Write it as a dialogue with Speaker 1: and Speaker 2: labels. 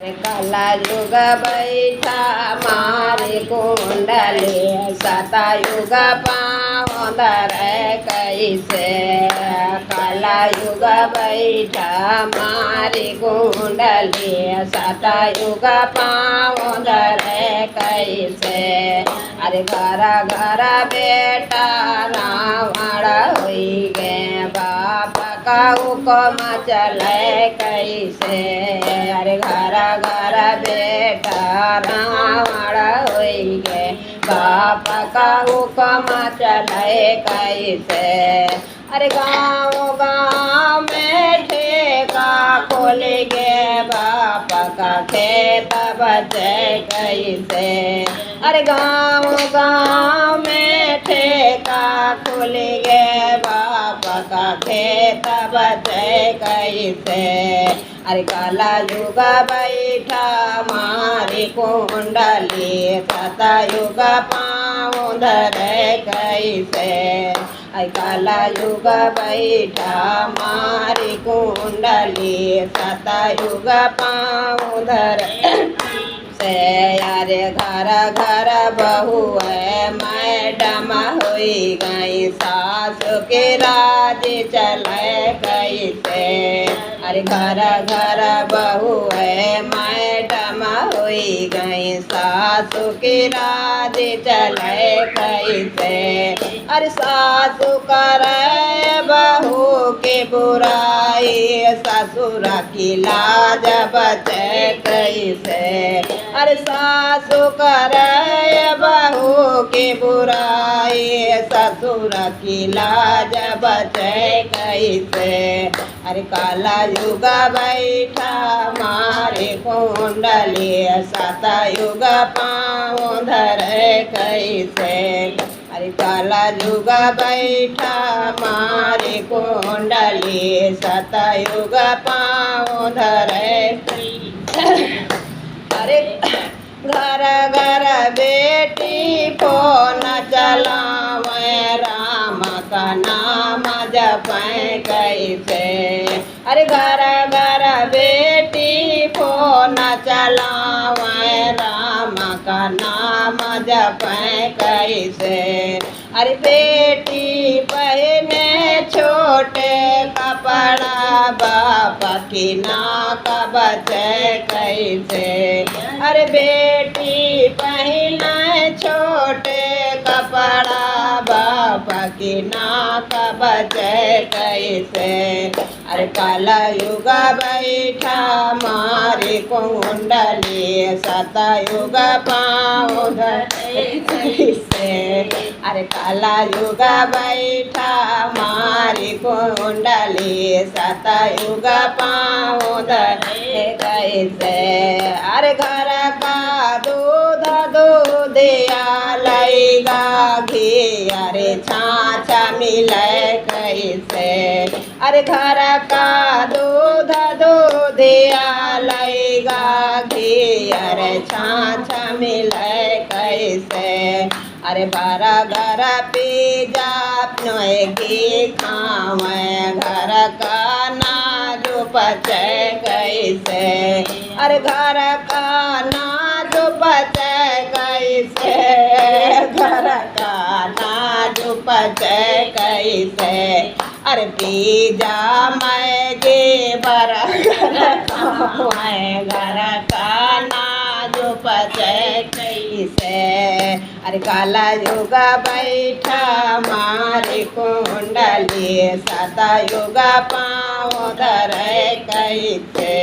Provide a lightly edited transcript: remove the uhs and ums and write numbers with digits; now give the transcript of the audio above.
Speaker 1: काला युग बैठा मारे कुंडली सता युग पावदर कैसे। काला युग बैठा मारे कुंडली सता युग पावदर कैसे। अरे घर घर बेटा रावण हुई गे बाप का हुक्म चले कैसे। अरे घर घर बेटा रावण हुई गे बाप का हुक्म चले कैसे। अरे गाँव गाँव में ठेका खोल गे बाप का खेत बचे कैसे। अरे गाँव गाँव में ठेका खोल गे बाप का खेत बचे कैसे। अरे काला युग बैठा मारी कुंडली सता युग पाँव धरे कैसे। अरे काला युग बैठा मारी कुंडली सता युग पाँव धरे से। अरे घर घर बहू है मैडम हुई गई सास के राज चले कैसे। अरे घर घर बहू है मैडम हुई गई सासु के राज चले कैसे। अरे सासु करे बहू के बुराई ससुर की लाज बचे कैसे। अरे सासु करे बहू की बुराई ससुर की लाज बचे कैसे। अरे काला युग बैठा मारे कुंडली सता युग पाँव धरे कैसे। अरे काला युग बैठा मारे कुंडली सता युग पाँव धरे। अरे घर घर बेटी फोन चलावे राम का नाम जपे कैसे। अरे घर घर बेटी फोन चलावे राम का नाम जपे कैसे। अरे बेटी पहने छोटे कपड़ा बाप की नाक बचे कैसे। अरे बेटी पहने छोटे कपड़ा बाप की नाक बचे कैसे। अरे काला युग बैठा मारी कुंडली सता युग पाँव धरे कैसे। अरे काला युग बैठा मारी कुंडली सता युग पाँव धरे कैसे। अरे घर का दूध दूधिया लईगा घी अरे छाछ मिले कैसे। अरे घर का दूध दूधिया लईगा घी अरे छाछ मिले कैसे। अरे बारा घर पी जा घी खावे घर का नाजु बचे कैसे। अरे घर का नाजु बचे कैसे। घर का नाजु बचे कैसे। अरे पी जा मैगी बरा घर का नाजु बचे कैसे। अरे काला युग बैठा मारी कुंडली सता युग पाँव धरे कैसे।